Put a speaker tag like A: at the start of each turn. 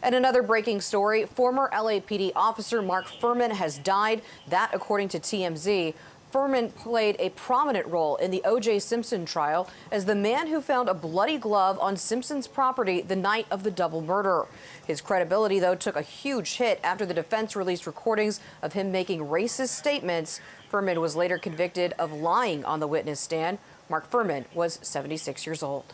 A: And another breaking story, former LAPD officer Mark Fuhrman has died. That, according to TMZ. Fuhrman played a prominent role in the O.J. Simpson trial as the man who found a bloody glove on Simpson's property the night of the double murder. His credibility, though, took a huge hit after the defense released recordings of him making racist statements. Fuhrman was later convicted of lying on the witness stand. Mark Fuhrman was 76 years old.